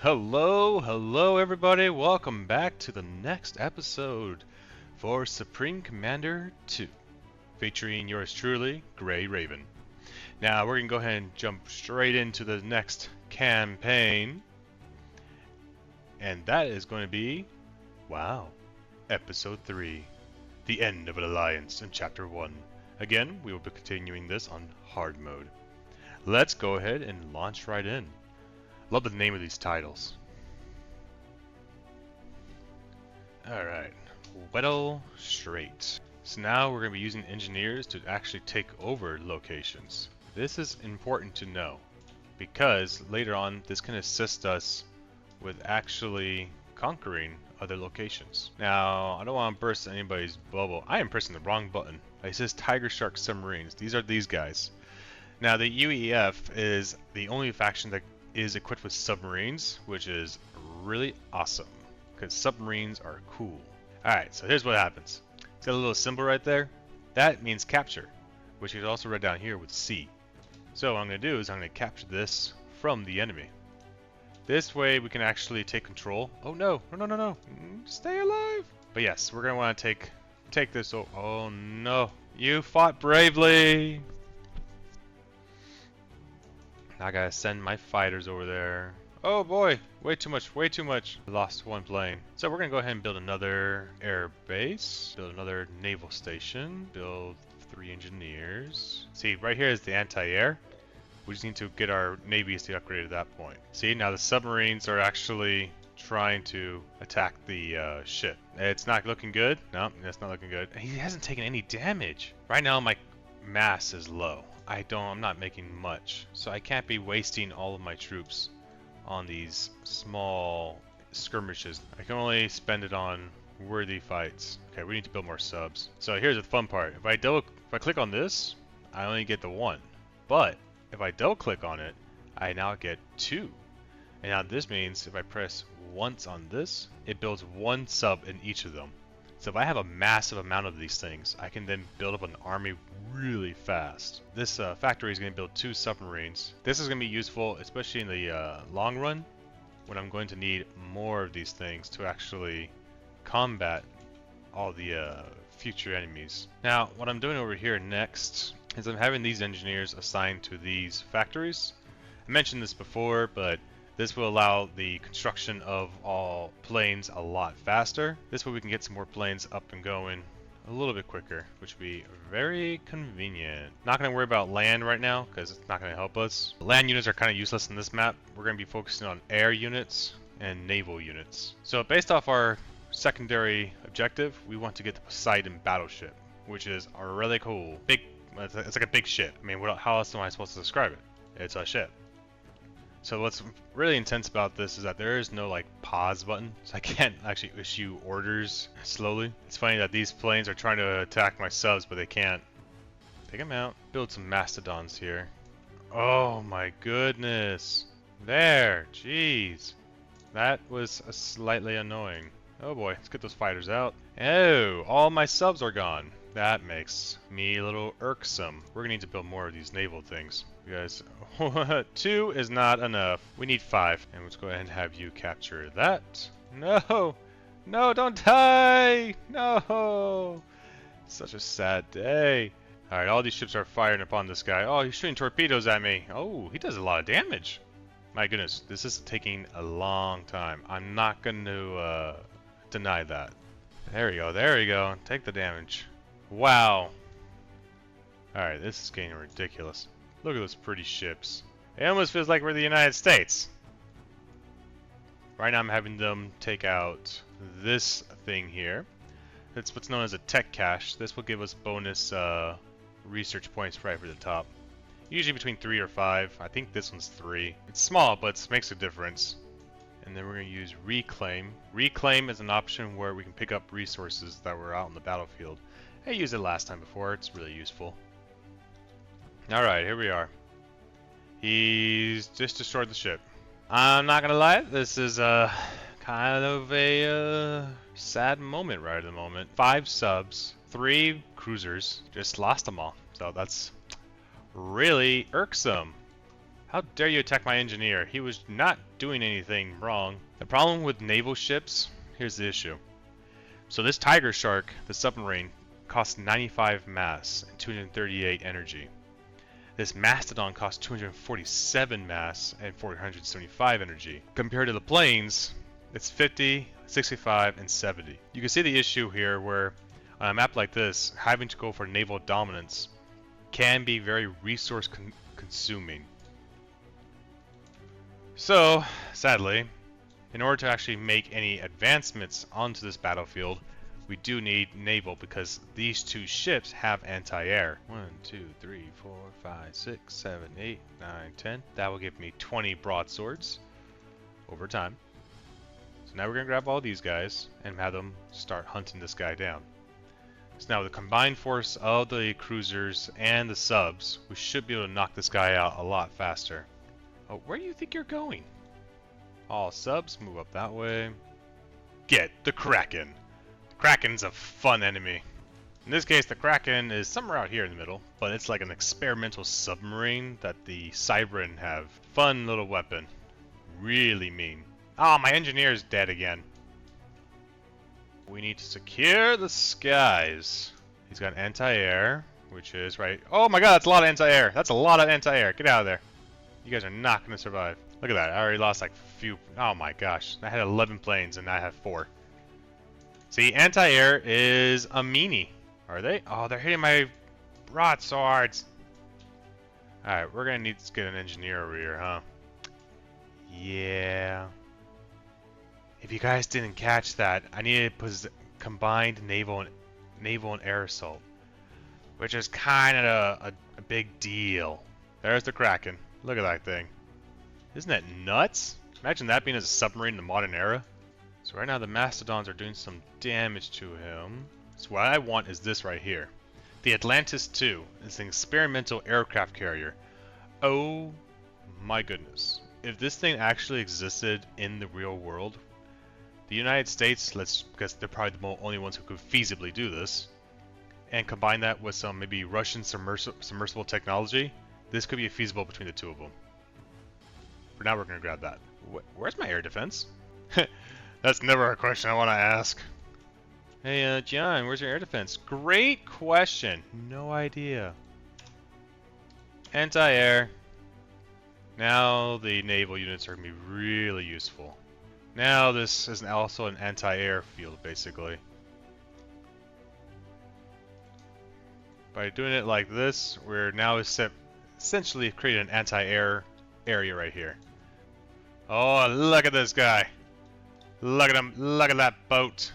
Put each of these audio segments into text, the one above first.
Hello everybody, welcome back to the next episode for Supreme Commander 2, featuring yours truly, Grey Raven. Now we're going to go ahead and jump straight into the next campaign, and that is going to be, wow, Episode 3, The End of an Alliance in Chapter 1. Again, we will be continuing this on hard mode. Let's go ahead and launch right in. Love the name of these titles. Alright, Weddell Strait. So now we're going to be using engineers to actually take over locations. This is important to know because later on this can assist us with actually conquering other locations. Now, I don't want to burst anybody's bubble. I am pressing the wrong button. It says Tiger Shark Submarines. These are these guys. Now the UEF is the only faction that is equipped with submarines, which is really awesome because submarines are cool. Alright, so here's what happens. It's got a little symbol right there. That means capture, which is also read down here with C. So what I'm going to do is I'm going to capture this from the enemy. This way we can actually take control. Oh no, no. Stay alive. But yes, we're going to want to take this. Oh no, you fought bravely. I gotta send my fighters over there. Oh boy, way too much. I lost one plane. So we're gonna go ahead and build another air base, build another naval station, build 3 engineers. See, right here is the anti-air. We just need to get our navies to upgrade at that point. See, now the submarines are actually trying to attack the ship. It's not looking good. No, it's not looking good. He hasn't taken any damage. Right now my mass is low. I'm not making much, so I can't be wasting all of my troops on these small skirmishes. I can only spend it on worthy fights. Okay, we need to build more subs. So here's the fun part. If I click on this, I only get the 1. But if I double click on it, I now get 2. And now this means if I press once on this, it builds 1 sub in each of them. So if I have a massive amount of these things, I can then build up an army really fast. This factory is going to build 2 submarines. This is going to be useful, especially in the long run, when I'm going to need more of these things to actually combat all the future enemies. Now, what I'm doing over here next is I'm having these engineers assigned to these factories. I mentioned this before, but this will allow the construction of all planes a lot faster. This way we can get some more planes up and going a little bit quicker, which would be very convenient. Not going to worry about land right now because it's not going to help us. Land units are kind of useless in this map. We're going to be focusing on air units and naval units. So based off our secondary objective, we want to get the Poseidon battleship, which is really cool. It's like a big ship. I mean, how else am I supposed to describe it? It's a ship. So what's really intense about this is that there is no like pause button, so I can't actually issue orders slowly. It's funny that these planes are trying to attack my subs, but they can't. Take them out. Build some mastodons here. Oh my goodness. There, jeez. That was slightly annoying. Oh boy, let's get those fighters out. Oh, all my subs are gone. That makes me a little irksome. We're gonna need to build more of these naval things. You guys, 2 is not enough. We need 5. And let's go ahead and have you capture that. No! No, don't die! No! Such a sad day. Alright, all these ships are firing upon this guy. Oh, he's shooting torpedoes at me. Oh, he does a lot of damage. My goodness, this is taking a long time. I'm not going to deny that. There we go. Take the damage. Wow. Alright, this is getting ridiculous. Look at those pretty ships. It almost feels like we're the United States. Right now I'm having them take out this thing here. It's what's known as a tech cache. This will give us bonus research points right over the top. Usually between 3 or 5. I think this one's 3. It's small, but it makes a difference. And then we're going to use Reclaim. Reclaim is an option where we can pick up resources that were out in the battlefield. I used it last time before. It's really useful. Alright, here we are. He's just destroyed the ship. I'm not gonna lie, this is kind of a sad moment right at the moment. 5 subs, 3 cruisers, just lost them all. So that's really irksome. How dare you attack my engineer? He was not doing anything wrong. The problem with naval ships, here's the issue. So this Tiger Shark, the submarine, costs 95 mass and 238 energy. This Mastodon costs 247 mass and 475 energy. Compared to the planes, it's 50, 65, and 70. You can see the issue here where on a map like this, having to go for naval dominance can be very resource consuming. So, sadly, in order to actually make any advancements onto this battlefield, we do need naval because these two ships have anti-air. 1, 2, 3, 4, 5, 6, 7, 8, 9, 10. That will give me 20 broadswords over time. So now we're going to grab all these guys and have them start hunting this guy down. So now with the combined force of the cruisers and the subs, we should be able to knock this guy out a lot faster. Oh, where do you think you're going? All subs, move up that way. Get the Kraken. The Kraken's a fun enemy. In this case, the Kraken is somewhere out here in the middle, but it's like an experimental submarine that the Submarines have. Fun little weapon. Really mean. Oh, my engineer is dead again. We need to secure the skies. He's got anti-air, which is right. Oh my god, that's a lot of anti-air. That's a lot of anti-air. Get out of there. You guys are not going to survive. Look at that. I already lost like a few. Oh my gosh. I had 11 planes and I have 4. See, anti-air is a meanie. Are they? Oh, they're hitting my broadswords. Alright, we're going to need to get an engineer over here, huh? Yeah. If you guys didn't catch that, I needed combined naval and air assault, which is kind of a big deal. There's the Kraken. Look at that thing. Isn't that nuts? Imagine that being as a submarine in the modern era. So right now the Mastodons are doing some damage to him. So what I want is this right here. The Atlantis II is an experimental aircraft carrier. Oh my goodness. If this thing actually existed in the real world, the United States, because they're probably the only ones who could feasibly do this, and combine that with some maybe Russian submersible technology, this could be feasible between the two of them. For now, we're going to grab that. Where's my air defense? That's never a question I want to ask. Hey, John, where's your air defense? Great question. No idea. Anti-air. Now the naval units are going to be really useful. Now this is also an anti-air field, basically. By doing it like this, we're now essentially creating an anti-air area right here. Oh, look at this guy. Look at him. Look at that boat.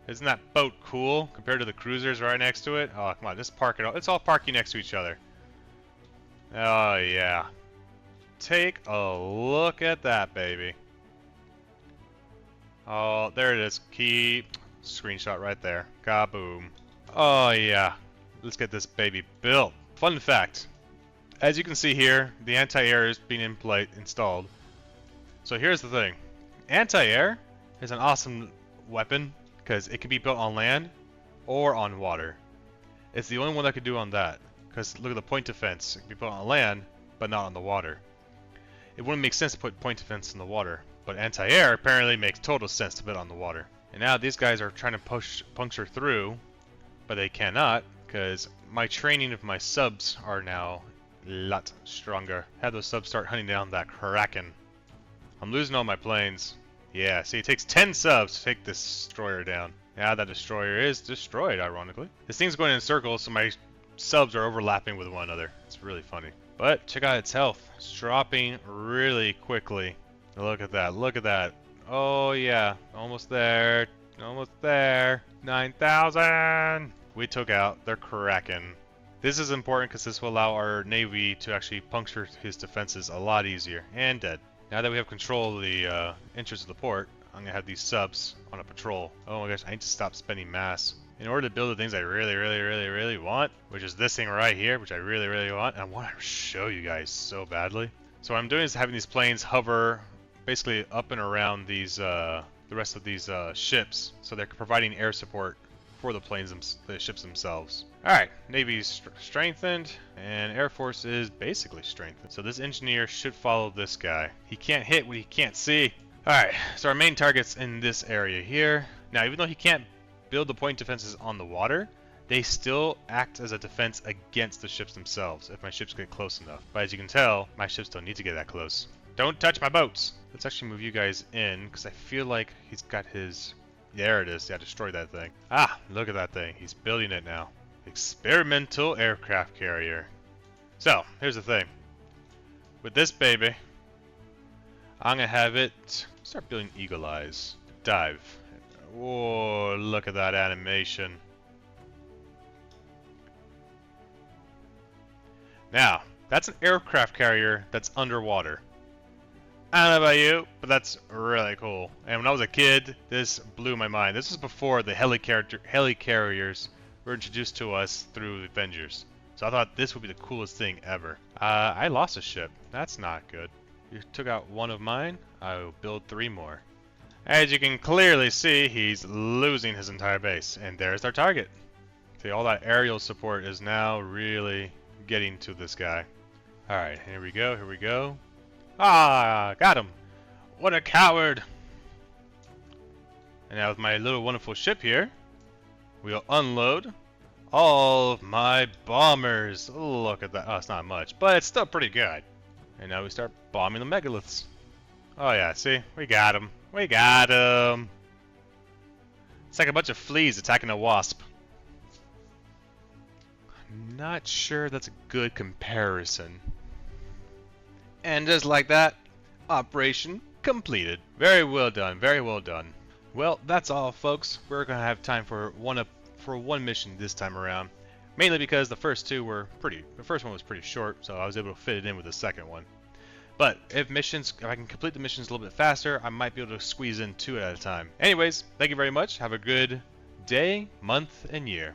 Isn't that boat cool compared to the cruisers right next to it? Oh, come on. Just park it all. It's all parking next to each other. Oh, yeah. Take a look at that, baby. Oh, there it is. Key screenshot right there. Kaboom. Oh, yeah. Let's get this baby built. Fun fact. As you can see here, the anti-air is being installed. So here's the thing. Anti-air is an awesome weapon because it can be built on land or on water. It's the only one that could do on that. Because look at the point defense. It can be built on land, but not on the water. It wouldn't make sense to put point defense in the water. But anti-air apparently makes total sense to put on the water. And now these guys are trying to puncture through, but they cannot because my training of my subs are now a lot stronger. Have those subs start hunting down that Kraken. I'm losing all my planes. Yeah, see, it takes 10 subs to take this destroyer down. Now that destroyer is destroyed, ironically. This thing's going in circles, so my subs are overlapping with one another. It's really funny. But check out its health. It's dropping really quickly. Look at that. Look at that. Oh, yeah. Almost there. Almost there. 9,000! We took out their Kraken. This is important because this will allow our Navy to actually puncture his defenses a lot easier. And dead. Now that we have control of the entrance of the port, I'm going to have these subs on a patrol. Oh my gosh, I need to stop spending mass. In order to build the things I really want, which is this thing right here, which I really want, and I want to show you guys so badly. So what I'm doing is having these planes hover basically up and around these the rest of these ships, so they're providing air support for the the ships themselves. Alright, Navy's strengthened, and Air Force is basically strengthened. So this engineer should follow this guy. He can't hit what he can't see. Alright, so our main target's in this area here. Now, even though he can't build the point defenses on the water, they still act as a defense against the ships themselves if my ships get close enough. But as you can tell, my ships don't need to get that close. Don't touch my boats! Let's actually move you guys in, because I feel like he's got his... There it is. Yeah, destroy that thing. Ah, look at that thing. He's building it now. Experimental aircraft carrier. So, here's the thing. With this baby, I'm going to have it start building eagle eyes. Dive. Whoa, look at that animation. Now, that's an aircraft carrier that's underwater. I don't know about you, but that's really cool. And when I was a kid, this blew my mind. This was before the heli carriers were introduced to us through the Avengers. So I thought this would be the coolest thing ever. I lost a ship. That's not good. You took out one of mine. I will build 3 more. As you can clearly see, he's losing his entire base. And there's our target. See, all that aerial support is now really getting to this guy. Alright, here we go, here we go. Ah, got him. What a coward. And now with my little wonderful ship here, we'll unload all of my bombers. Look at that. Oh, it's not much, but it's still pretty good. And now we start bombing the megaliths. Oh yeah, see? We got him. We got him. It's like a bunch of fleas attacking a wasp. I'm not sure that's a good comparison. And just like that, operation completed. Very well done, very well done. Well, that's all, folks. We're gonna have time for one mission this time around, mainly because the first one was pretty short, so I was able to fit it in with the second one. But if I can complete the missions a little bit faster, I might be able to squeeze in 2 at a time. Anyways, thank you very much. Have a good day, month, and year.